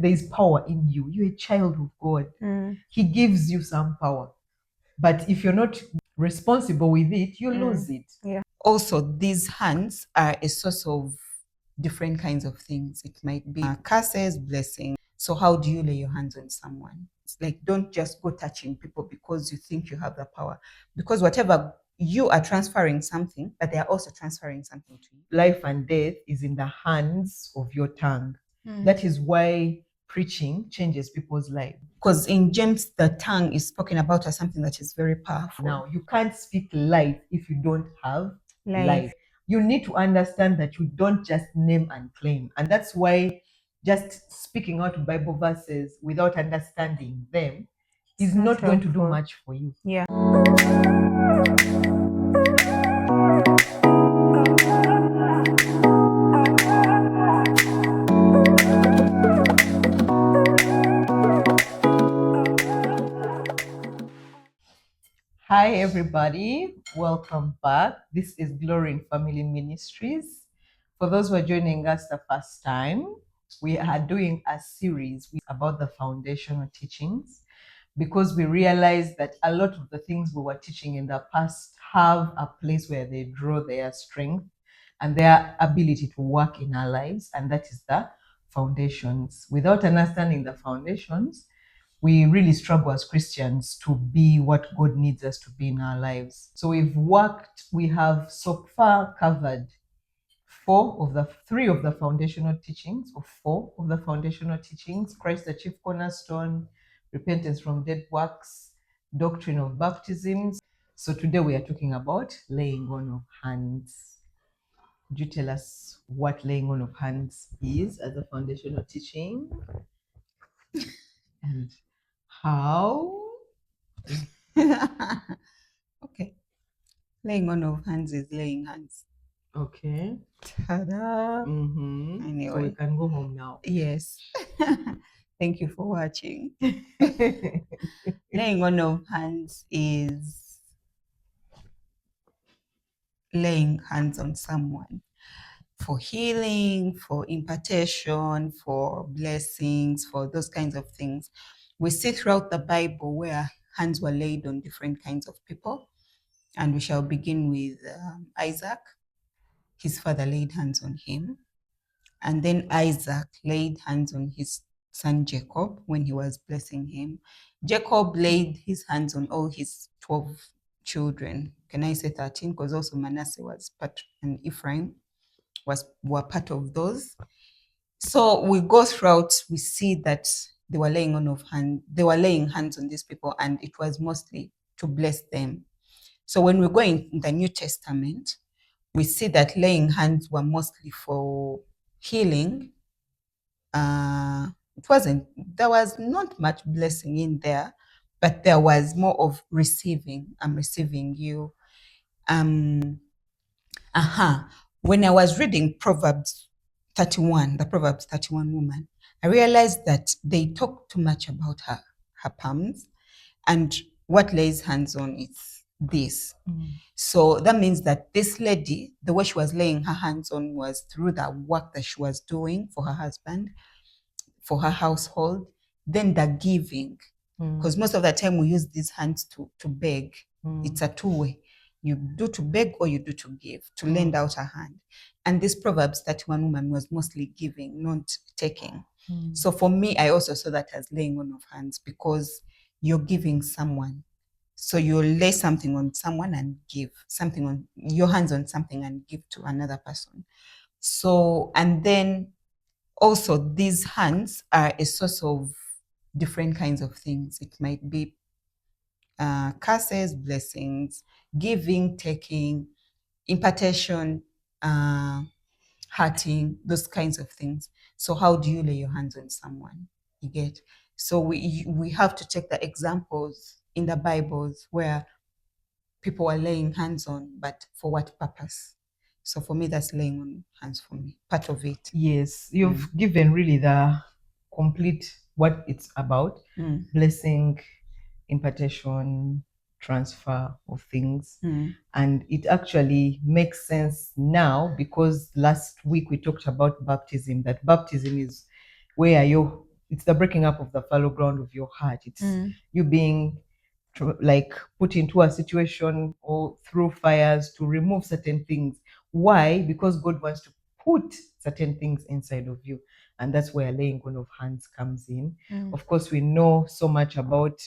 There is power in you. You're a child of God. He gives you some power. But if you're not responsible with it, you lose it. Yeah. Also, these hands are a source of different kinds of things. It might be curses, blessings. So how do you lay your hands on someone? It's like, don't just go touching people because you think you have the power. Because whatever, you are transferring something, but they are also transferring something to you. Life and death is in the hands of your tongue. That is why preaching changes people's lives. Because in James, the tongue is spoken about as something that is very powerful. Now, you can't speak life if you don't have life. You need to understand that you don't just name and claim. And that's why just speaking out Bible verses without understanding them is not going to do much for you. Yeah. Hi, everybody. Welcome back. This is Glory in Family Ministries. For those who are joining us the first time, we are doing a series about the foundational teachings because we realized that a lot of the things we were teaching in the past have a place where they draw their strength and their ability to work in our lives, and that is the foundations. Without understanding the foundations, we really struggle as Christians to be what God needs us to be in our lives. So we have so far covered three of the foundational teachings, or four of the foundational teachings: Christ the chief cornerstone, repentance from dead works, doctrine of baptisms. So today we are talking about laying on of hands. Could you tell us what laying on of hands is as a foundational teaching? And how? Okay. Laying on of hands is laying hands. Okay. Ta-da. Anyway. So we can go home now. Yes. Thank you for watching. Laying on of hands is laying hands on someone for healing, for impartation, for blessings, for those kinds of things. We see throughout the Bible where hands were laid on different kinds of people. And we shall begin with Isaac. His father laid hands on him. And then Isaac laid hands on his son Jacob when he was blessing him. Jacob laid his hands on all his 12 children. Can I say 13? Because also Manasseh was part, and Ephraim were part of those. So we go throughout, we see that they were laying hands on these people, and it was mostly to bless them. So when we go in the New Testament, we see that laying hands were mostly for healing. There was not much blessing in there, but there was more of receiving. I'm receiving you. When I was reading Proverbs 31, the Proverbs 31 woman, I realized that they talk too much about her palms, and what lays hands on is this. So that means that this lady, the way she was laying her hands on was through the work that she was doing for her husband, for her household, then the giving. Because most of the time we use these hands to beg. It's a two-way. You do to beg or you do to give, to lend out a hand. And this Proverbs 31 woman was mostly giving, not taking. So for me, I also saw that as laying on of hands, because you're giving someone. So you lay something on someone and give something on your hands on something and give to another person. So, and then also these hands are a source of different kinds of things. It might be curses, blessings, giving, taking, impartation, hurting, those kinds of things. So how do you lay your hands on someone? You get? So we have to take the examples in the Bibles where people are laying hands on, but for what purpose? So for me, that's laying on hands for me, part of it. Yes, you've given really the complete what it's about: blessing, impartation, transfer of things. And it actually makes sense now, because last week we talked about baptism, that baptism is where you're it's the breaking up of the fallow ground of your heart. It's you being like put into a situation or through fires to remove certain things. Why? Because God wants to put certain things inside of you, and that's where laying on of hands comes in. Of course, we know so much about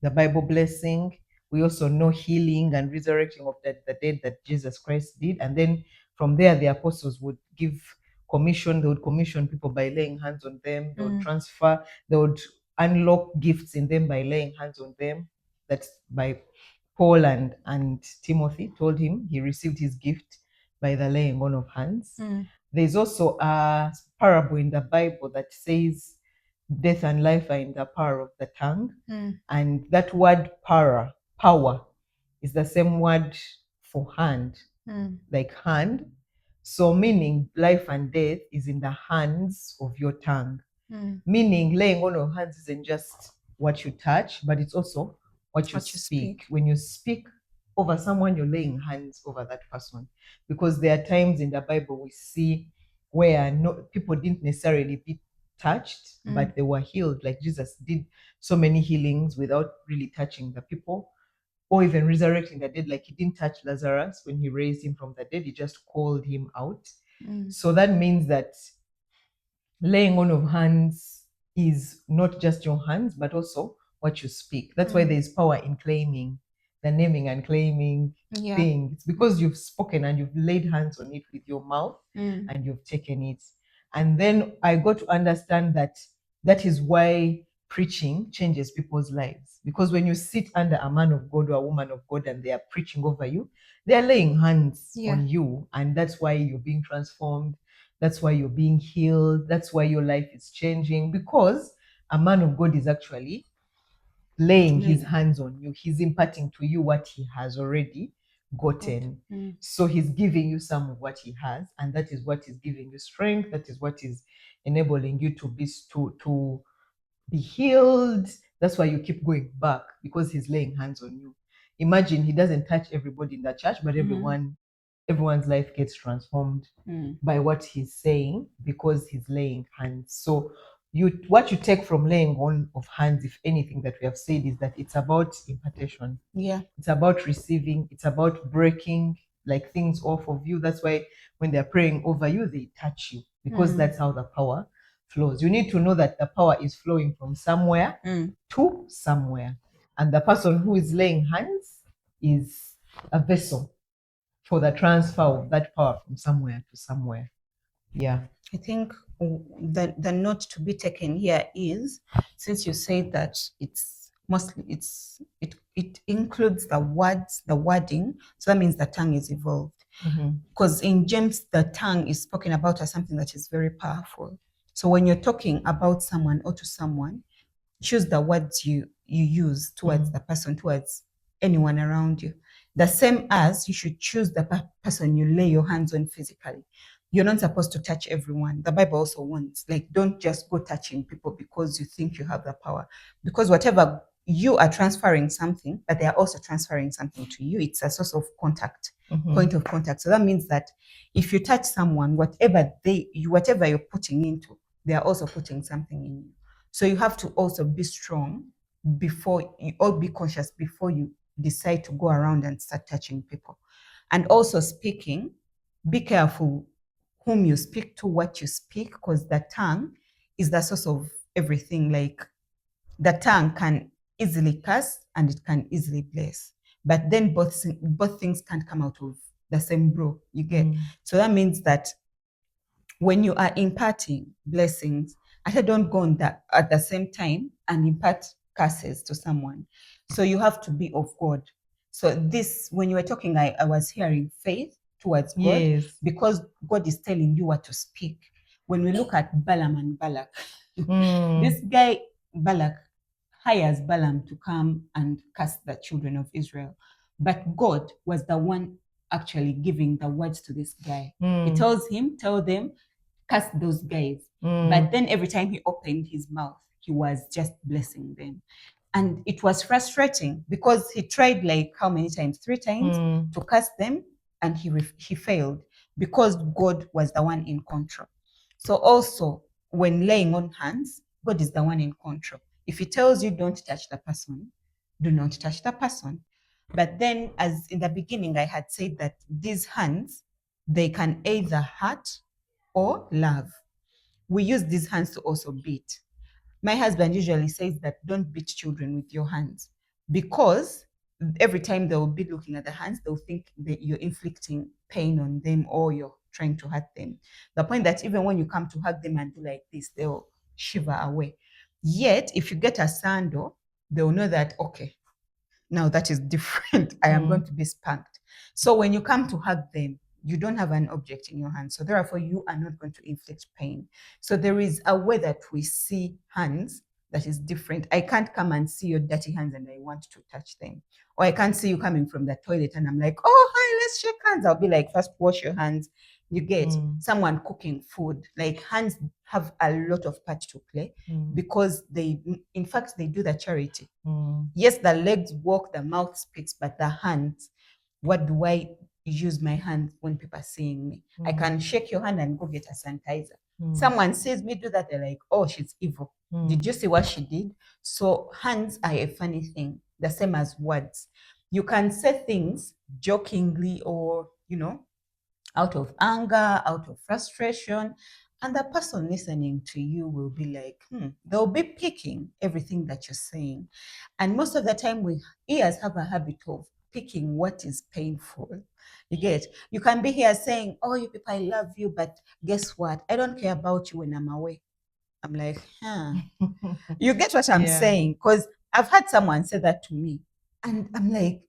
the Bible blessing. We also know healing and resurrecting of the dead that Jesus Christ did, and then from there the apostles would give commission. They would commission people by laying hands on them. They would transfer. They would unlock gifts in them by laying hands on them. That's by Paul and Timothy told him he received his gift by the laying on of hands. There's also a parable in the Bible that says death and life are in the power of the tongue. And that word power, is the same word for hand, like hand. So meaning life and death is in the hands of your tongue. Meaning laying on of hands isn't just what you touch, but it's also what you speak. When you speak over someone, you're laying hands over that person. Because there are times in the Bible we see where people didn't necessarily be touched, but they were healed. Like Jesus did so many healings without really touching the people, or even resurrecting the dead. Like he didn't touch Lazarus when he raised him from the dead, he just called him out. So that means that laying on of hands is not just your hands, but also what you speak. That's why there's power in claiming, the naming and claiming thing. It's because you've spoken and you've laid hands on it with your mouth and you've taken it. And then I got to understand that that is why preaching changes people's lives. Because when you sit under a man of God or a woman of God and they are preaching over you, they are laying hands on you. And that's why you're being transformed. That's why you're being healed. That's why your life is changing, because a man of God is actually laying his hands on you. He's imparting to you what he has already gotten. So he's giving you some of what he has, and that is what is giving you strength. That is what is enabling you to be healed. That's why you keep going back, because he's laying hands on you. Imagine he doesn't touch everybody in the church, but everyone's life gets transformed by what he's saying, because he's laying hands. So what you take from laying on of hands, if anything that we have said, is that it's about impartation. It's about receiving. It's about breaking like things off of you. That's why when they're praying over you, they touch you, because that's how the power flows. You need to know that the power is flowing from somewhere to somewhere, and the person who is laying hands is a vessel for the transfer of that power from somewhere to somewhere. I think the note to be taken here is, since you said that it's mostly it includes the words, the wording, so that means the tongue is evolved. Because in James, the tongue is spoken about as something that is very powerful. So when you're talking about someone or to someone, choose the words you use towards the person, towards anyone around you. The same as you should choose the person you lay your hands on physically. You're not supposed to touch everyone. The Bible also wants, like, don't just go touching people because you think you have the power. Because whatever, you are transferring something, but they are also transferring something to you. It's a source of contact, point of contact. So that means that if you touch someone, whatever you're putting into, they are also putting something in you. So you have to also be strong before you, or be conscious before you decide to go around and start touching people. And also speaking, be careful whom you speak to, what you speak, because the tongue is the source of everything. Like, the tongue can easily curse and it can easily bless, but then both things can't come out of the same brew, you get. So that means that when you are imparting blessings, I don't go on that at the same time and impart curses to someone. So you have to be of God. So this, when you were talking, I was hearing faith towards God, because God is telling you what to speak. When we look at Balaam and Balak, this guy Balak hires Balaam to come and curse the children of Israel, but God was the one actually giving the words to this guy. He tells him, tell them, curse those guys. But then every time he opened his mouth, he was just blessing them. And it was frustrating, because he tried, like, how many times? 3 times to curse them, and he failed, because God was the one in control. So also, when laying on hands, God is the one in control. If he tells you don't touch the person, do not touch the person. But then, as in the beginning, I had said that these hands, they can either hurt or love. We use these hands to also beat. My husband usually says that don't beat children with your hands, because every time they'll be looking at the hands, they'll think that you're inflicting pain on them or you're trying to hurt them. The point that even when you come to hug them and do like this, they'll shiver away. Yet, if you get a sandal, they'll know that, okay, now that is different. I am going to be spanked. So when you come to hug them, you don't have an object in your hand. So therefore, you are not going to inflict pain. So there is a way that we see hands that is different. I can't come and see your dirty hands and I want to touch them. Or I can't see you coming from the toilet and I'm like, oh, hi, let's shake hands. I'll be like, first wash your hands. You get someone cooking food. Like hands have a lot of part to play because they, in fact, they do the charity. Yes, the legs walk, the mouth speaks, but the hands, what do I use my hand when people are seeing me? I can shake your hand and go get a sanitizer. Someone sees me do that, they're like, oh, she's evil. Did you see what she did? So hands are a funny thing, the same as words. You can say things jokingly or, out of anger, out of frustration, and the person listening to you will be like, they'll be picking everything that you're saying. And most of the time, we ears have a habit of picking what is painful. You get, you can be here saying, oh, you people, I love you, but guess what? I don't care about you when I'm away. I'm like, You get what I'm saying? Because I've had someone say that to me. And I'm like,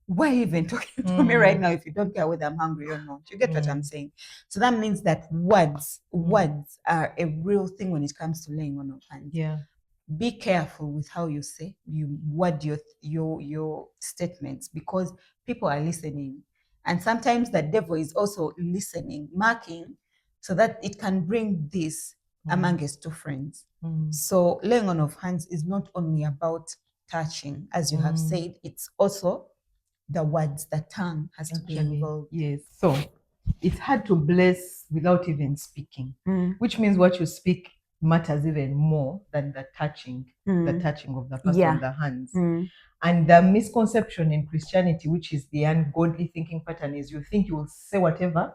why are you even talking to me right now if you don't care whether I'm hungry or not? You get what I'm saying? So that means that words are a real thing when it comes to laying on of hands. Yeah. Be careful with how you say, you word your statements, because people are listening. And sometimes the devil is also listening, marking, so that it can bring this amongst two friends. So laying on of hands is not only about touching, as you have said, it's also the words, the tongue has to be involved. Yes. So it's hard to bless without even speaking, which means what you speak matters even more than the touching of the person, the hands. And the misconception in Christianity, which is the ungodly thinking pattern, is you think you will say whatever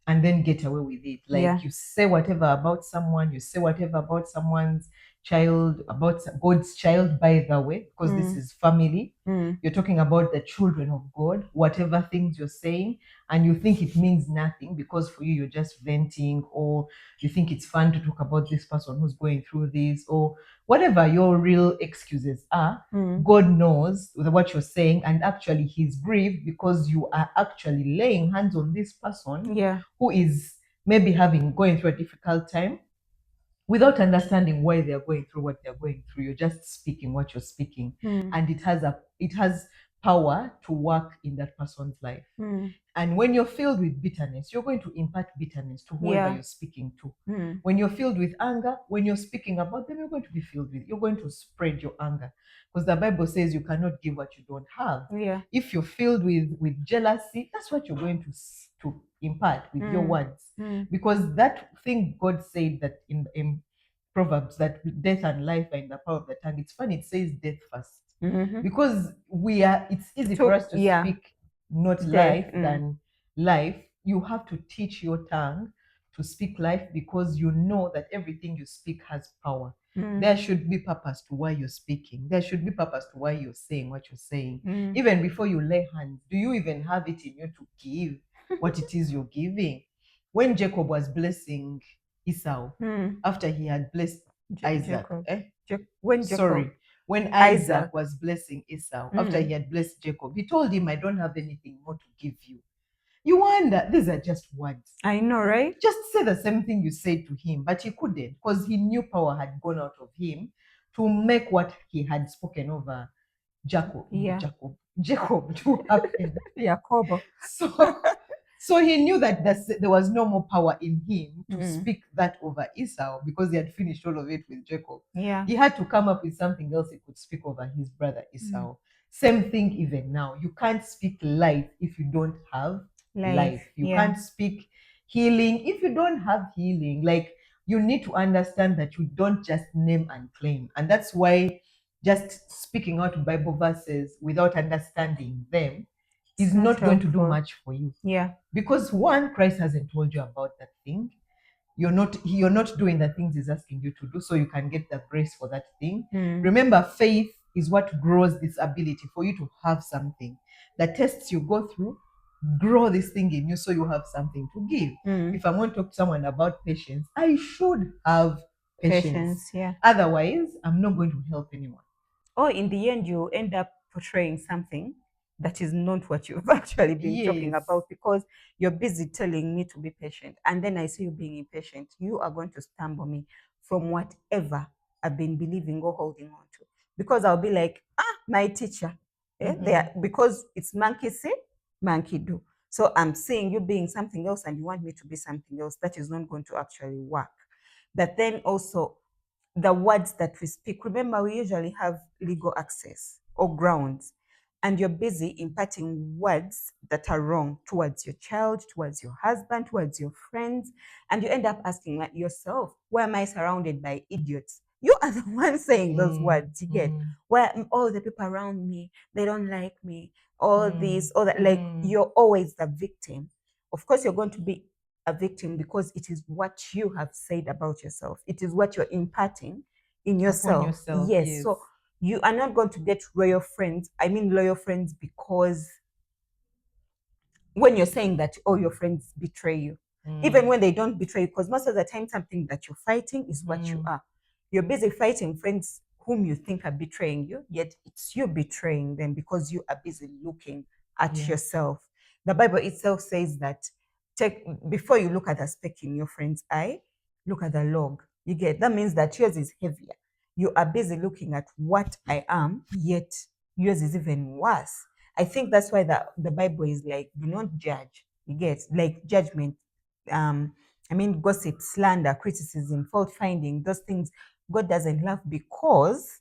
and then get away with it. Like you say whatever about someone, you say whatever about someone's child, about God's child, by the way, because this is family. You're talking about the children of God, whatever things you're saying, and you think it means nothing because for you, you're just venting, or you think it's fun to talk about this person who's going through this, or whatever your real excuses are. God knows what you're saying, and actually he's grieved because you are actually laying hands on this person who is maybe going through a difficult time without understanding why they're going through what they're going through. You're just speaking what you're speaking, and it has power to work in that person's life. And when you're filled with bitterness, you're going to impart bitterness to whoever you're speaking to. When you're filled with anger, when you're speaking about them, you're going to spread your anger, because the Bible says you cannot give what you don't have. If you're filled with jealousy, that's what you're going to impart with your words, because that thing God said that in Proverbs, that death and life are in the power of the tongue. It's funny, it says death first, because it's easy for us to speak not life than life. You have to teach your tongue to speak life, because you know that everything you speak has power. There should be purpose to why you're speaking. There should be purpose to why you're saying what you're saying. Even before you lay hands, do you even have it in you to give what it is you're giving? When Jacob was blessing Esau, after he had blessed Isaac, when Isaac was blessing Esau, after he had blessed Jacob, he told him, I don't have anything more to give you. You wonder, these are just words. I know, right? Just say the same thing you said to him, but he couldn't, because he knew power had gone out of him to make what he had spoken over Jacob to happen. So he knew that there was no more power in him to speak that over Esau, because he had finished all of it with Jacob. He had to come up with something else he could speak over his brother Esau. Same thing even now. You can't speak life if you don't have life. You can't speak healing if you don't have healing. Like, you need to understand that you don't just name and claim. And that's why just speaking out Bible verses without understanding them is It's not going to do helpful. much for you. Yeah. Because one, Christ hasn't told you about that thing. You're not doing the things he's asking you to do, so you can get the grace for that thing. Remember, faith is what grows this ability for you to have something. The tests you go through grow this thing in you so you have something to give. If I'm going to talk to someone about patience, I should have patience. Yeah. Otherwise, I'm not going to help anyone. Or in the end, you end up portraying something that is not what you've actually been talking Yes. about, because you're busy telling me to be patient. And then I see you being impatient. You are going to stumble me from whatever I've been believing or holding on to. Because I'll be like, my teacher. Because it's monkey see, monkey do. So I'm seeing you being something else and you want me to be something else. That is not going to actually work. But then also, the words that we speak. Remember, we usually have legal access or grounds, and you're busy imparting words that are wrong towards your child, towards your husband, towards your friends, and you end up asking yourself, why am I surrounded by idiots? You are the one saying those words. You get where all the people around me, they don't like me, all this, all that. Like, you're always the victim. Of course, you're going to be a victim because it is what you have said about yourself. It is what you're imparting in yourself. yourself, Yes. yes. So you are not going to get loyal friends. I mean, loyal friends, because when you're saying that, oh, your friends betray you, even when they don't betray you, because most of the time, something that you're fighting is what you are. You're busy fighting friends whom you think are betraying you, yet it's you betraying them because you are busy looking at yourself. The Bible itself says that before you look at the speck in your friend's eye, look at the log. You get that means that yours is heavier. You are busy looking at what I am, yet yours is even worse. I think that's why the Bible is like, do not judge. You get like judgment. I mean, gossip, slander, criticism, fault finding, those things God doesn't love, because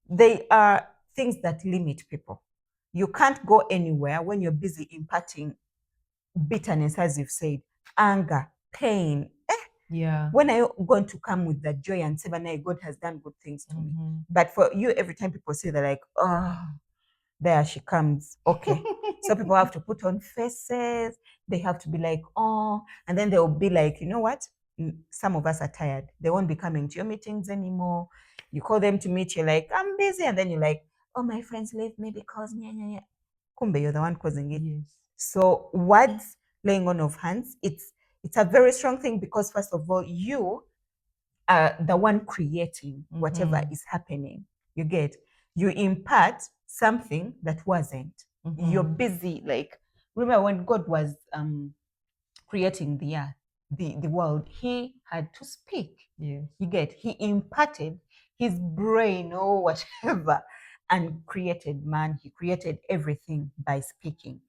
they are things that limit people. You can't go anywhere when you're busy imparting bitterness, as you've said, anger, pain. Yeah. When are you going to come with that joy and say, God has done good things to me? But for you, every time people say, they're like, oh, there she comes. Okay. So people have to put on faces. They have to be like, oh, and then they'll be like, you know what? Some of us are tired. They won't be coming to your meetings anymore. You call them to meet, you're like, I'm busy. And then you're like, oh, my friends leave me because, Kumbe, you're the one causing it. Yes. So words, laying on of hands, it's a very strong thing, because first of all, you are the one creating whatever is happening. You get, you impart something that wasn't. You're busy, like, remember when God was creating the earth, the world, he had to speak. Yes. You get, he imparted his brain or whatever and created man. He created everything by speaking.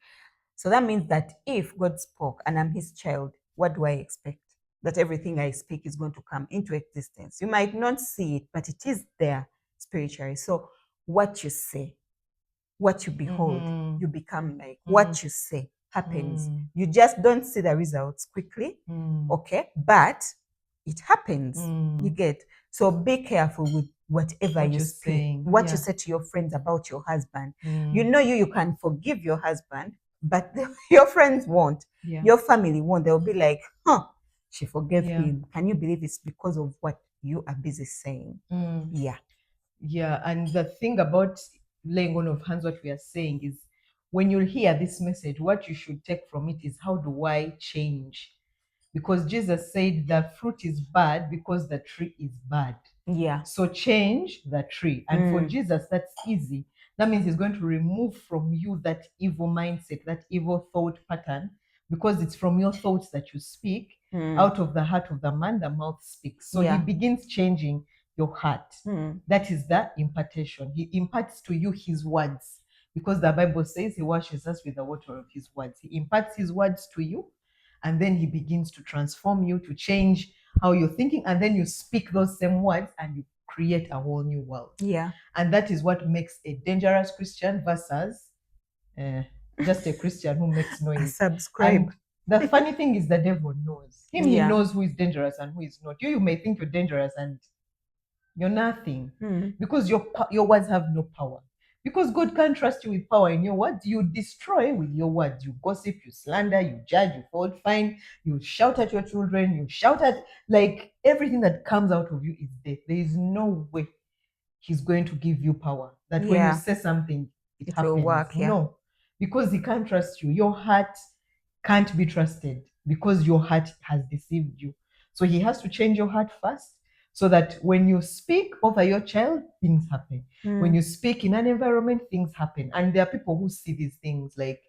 So that means that if God spoke and I'm his child, what do I expect? That everything I speak is going to come into existence. You might not see it, but it is there spiritually. So what you say, what you behold, you become like. What you say happens. You just don't see the results quickly, okay? But it happens. You get. So be careful with whatever What you you're speak, saying, what yeah. you say to your friends about your husband. You can forgive your husband, but your friends won't. Yeah. Your family won't. They'll be like, she forgave Yeah. him. Can you believe it's because of what you are busy saying? Yeah. Yeah, and the thing about laying on of hands, what we are saying is, when you hear this message, what you should take from it is, how do I change? Because Jesus said the fruit is bad because the tree is bad. Yeah. So change the tree. And for Jesus, that's easy. That means he's going to remove from you that evil mindset, that evil thought pattern, because it's from your thoughts that you speak. Out of the heart of the man, the mouth speaks. So he begins changing your heart. That is the impartation. He imparts to you his words, because the Bible says he washes us with the water of his words. He imparts his words to you, and then he begins to transform you, to change how you're thinking, and then you speak those same words and you create a whole new world. Yeah. And that is what makes a dangerous Christian versus just a Christian who makes noise. Subscribe. The funny thing is the devil knows. He Yeah. knows who is dangerous and who is not. You may think you're dangerous and you're nothing because your words have no power. Because God can't trust you with power in your words. You destroy with your words. You gossip, you slander, you judge, you fault find, you shout at your children, you shout at, like, everything that comes out of you is death. There is no way he's going to give you power. That when you Yeah. say something, it It happens. will work, yeah. No, because he can't trust you. Your heart can't be trusted because your heart has deceived you. So he has to change your heart first so that when you speak over your child, things happen. When you speak in an environment, things happen. And there are people who see these things like,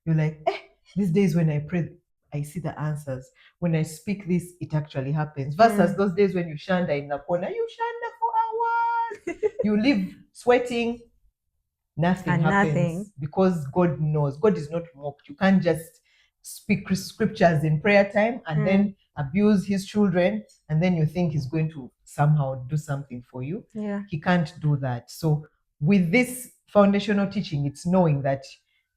you're like, these days when I pray, I see the answers. When I speak this, it actually happens. Versus those days when you shanda in the corner, you shanda for hours. You live sweating, nothing And happens nothing. because God knows. God is not mocked. You can't just speak scriptures in prayer time and then abuse his children and then you think he's going to somehow do something for you. Yeah. He can't do that. So with this foundational teaching, it's knowing that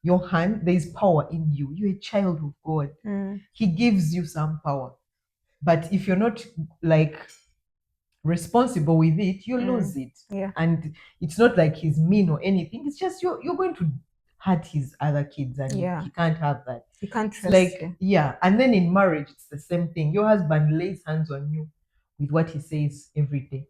your hand, there is power in you. You're a child of God. He gives you some power. But if you're not like responsible with it, you lose it. Yeah. And it's not like he's mean or anything. It's just you're going to hurt his other kids, and Yeah. he can't have that. He can't It's trust like, you. yeah. And then in marriage, it's the same thing. Your husband lays hands on you with what he says every day,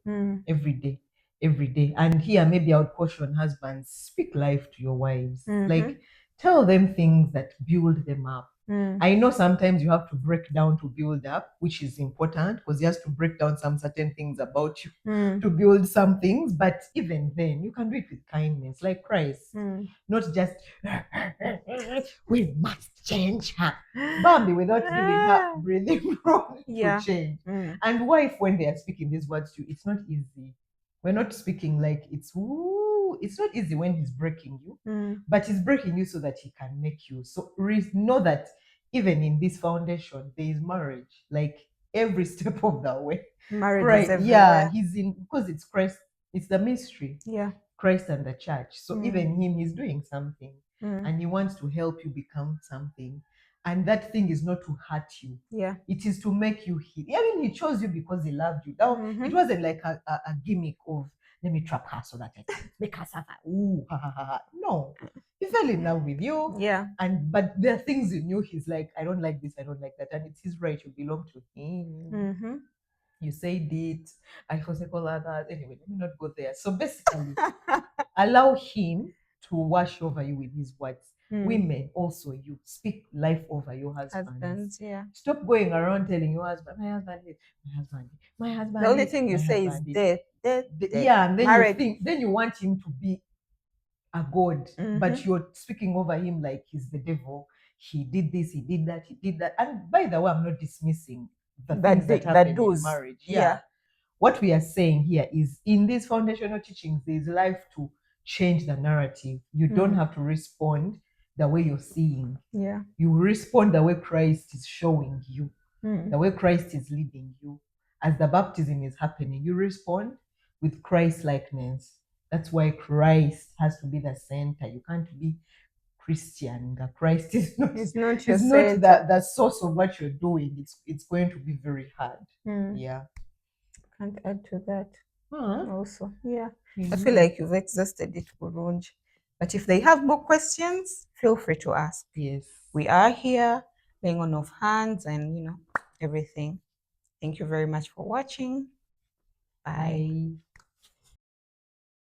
every day, every day. And here, maybe I would caution husbands: speak life to your wives. Like, tell them things that build them up. I know sometimes you have to break down to build up, which is important because he has to break down some certain things about you to build some things. But even then, you can do it with kindness, like Christ, not just we must change her, Bambi, without giving her breathing room to change. And wife, when they are speaking these words to you, it's not easy. We're not speaking like it's woo. It's not easy when he's breaking you, but he's breaking you so that he can make you. So know that even in this foundation, there is marriage, like every step of the way. Marriage is Christ, everywhere. yeah, he's in because it's Christ, it's the mystery. Yeah. Christ and the church. So even him, he's doing something and he wants to help you become something. And that thing is not to hurt you. Yeah. It is to make you heal. I mean, he chose you because he loved you. Now, it wasn't like a gimmick of let me trap her so that I can make her suffer. Ooh, ha, ha, ha, ha. No. He fell in love with you. Yeah. But there are things in you, he's like, I don't like this, I don't like that. And it's his right, you belong to him. You said it, I forsake all others. Anyway, let me not go there. So basically, allow him to wash over you with his words. Women, also, you speak life over your husbands. Yeah. Stop going around telling your husband, my husband is, my husband, my husband. The only thing you say is death, death. Yeah, and then marriage. then you want him to be a god, but you're speaking over him like he's the devil. He did this, he did that, he did that. And by the way, I'm not dismissing the things that happen in marriage. Yeah. What we are saying here is in these foundational teachings, there's life to change the narrative. You don't have to respond the way you're seeing. Yeah. You respond the way Christ is showing you, the way Christ is leading you. As the baptism is happening, you respond with Christ likeness. That's why Christ has to be the center. You can't be Christian. The Christ is not, it's not, the source of what you're doing. It's going to be very hard. Yeah. Can't add to that. Also, yeah. Mm-hmm. I feel like you've exhausted it, Burunj. But if they have more questions, feel free to ask. Yes. We are here, laying on of hands and everything. Thank you very much for watching. Bye. Bye.